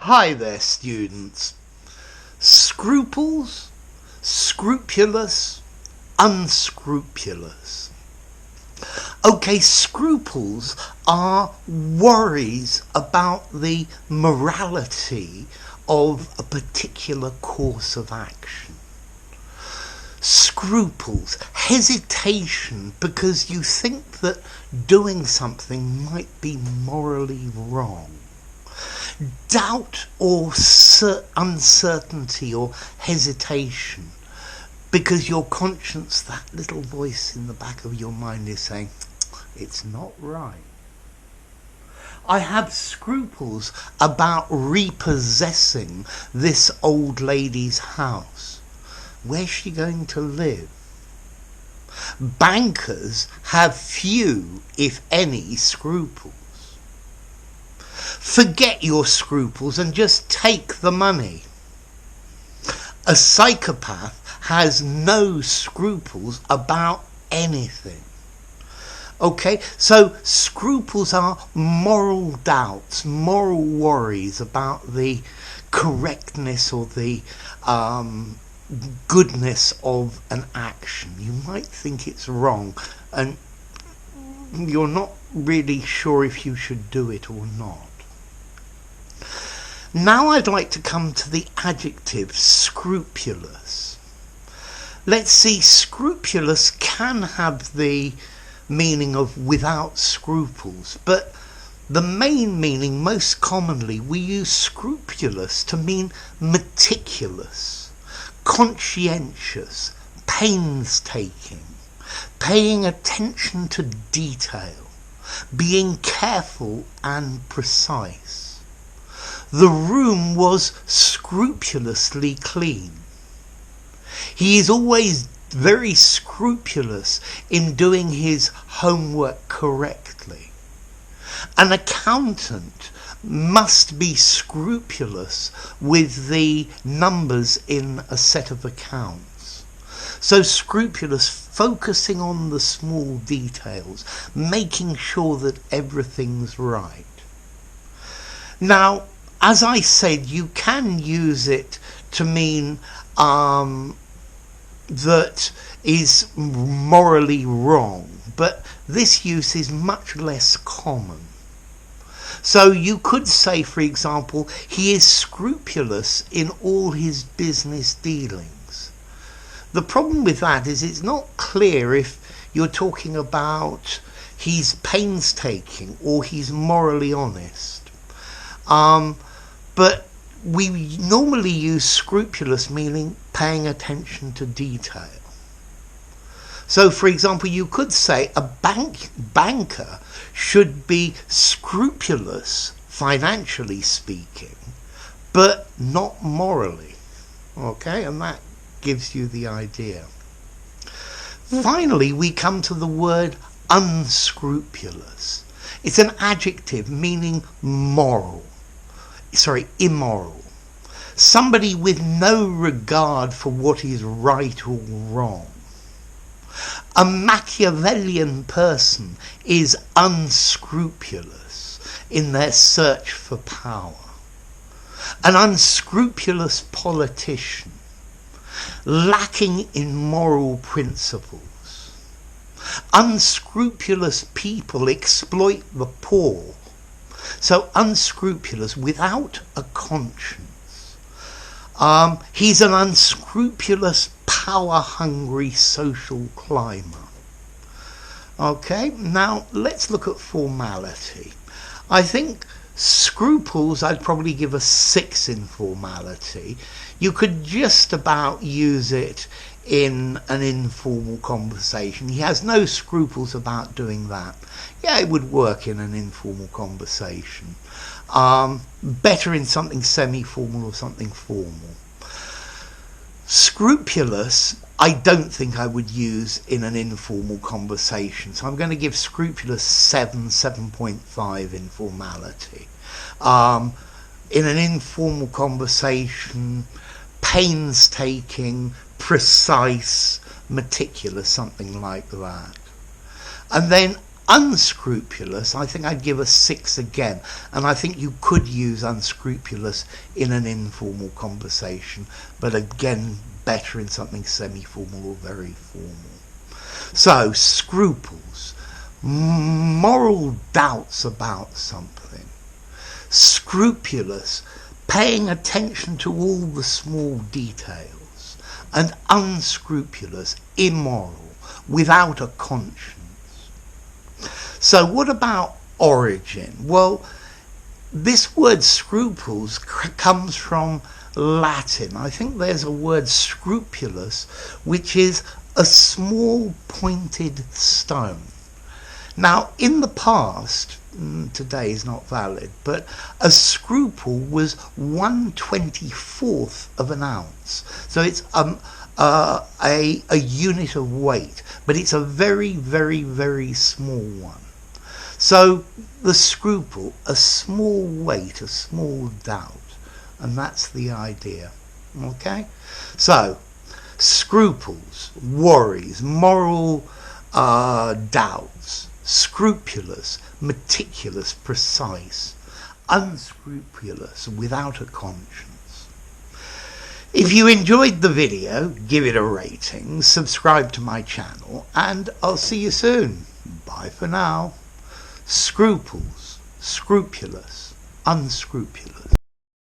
Hi there, students. Scruples, scrupulous, unscrupulous. Okay, scruples are worries about the morality of a particular course of action. Scruples, hesitation because you think that doing something might be morally wrong. Doubt or uncertainty or hesitation because your conscience, that little voice in the back of your mind, is saying, it's not right. I have scruples about repossessing this old lady's house. Where's she going to live? Bankers have few, if any, scruples. Forget your scruples and just take the money. A psychopath has no scruples about anything. Okay, so scruples are moral doubts, moral worries about the correctness or the goodness of an action. You might think it's wrong and you're not really sure if you should do it or not. Now I'd like to come to the adjective scrupulous. Let's see, scrupulous can have the meaning of without scruples, but the main meaning, most commonly, we use scrupulous to mean meticulous, conscientious, painstaking, paying attention to detail, being careful and precise. The room was scrupulously clean. He is always very scrupulous in doing his homework correctly. An accountant must be scrupulous with the numbers in a set of accounts. So scrupulous, focusing on the small details, making sure that everything's right. Now, as I said, you can use it to mean that is morally wrong, but this use is much less common. So you could say, for example, he is scrupulous in all his business dealings. The problem with that is it's not clear if you're talking about he's painstaking or he's morally honest. But we normally use scrupulous meaning paying attention to detail. So, for example, you could say a banker should be scrupulous, financially speaking, but not morally. Okay, and that gives you the idea. Finally, we come to the word unscrupulous. It's an adjective meaning immoral. Somebody with no regard for what is right or wrong. A Machiavellian person is unscrupulous in their search for power. An unscrupulous politician, lacking in moral principles. Unscrupulous people exploit the poor. So unscrupulous, without a conscience. He's an unscrupulous, power-hungry social climber. Okay, now let's look at formality. I think scruples I'd probably give a 6 in formality. You could just about use it in an informal conversation. He has no scruples about doing that. Yeah, it would work in an informal conversation. Better in something semi-formal or something formal. Scrupulous, I don't think I would use in an informal conversation. So I'm going to give scrupulous 7.5 in formality. In an informal conversation, painstaking, precise, meticulous, something like that. And then Unscrupulous, I think I'd give a 6 again, and I think you could use unscrupulous in an informal conversation, but again, better in something semi-formal or very formal. So, scruples, moral doubts about something. Scrupulous, paying attention to all the small details. And unscrupulous, immoral, without a conscience. So what about origin? Well, this word scruples comes from Latin. I think there's a word scrupulus, which is a small pointed stone. Now, in the past, today is not valid, but a scruple was 1/24th of an ounce. So it's a unit of weight, but it's a very, very, very small one. So the scruple, a small weight, a small doubt, and that's the idea. Okay? So, scruples, worries, moral doubts, scrupulous, meticulous, precise, unscrupulous, without a conscience. If you enjoyed the video, give it a rating, subscribe to my channel, and I'll see you soon. Bye for now. Scruples, scrupulous, unscrupulous.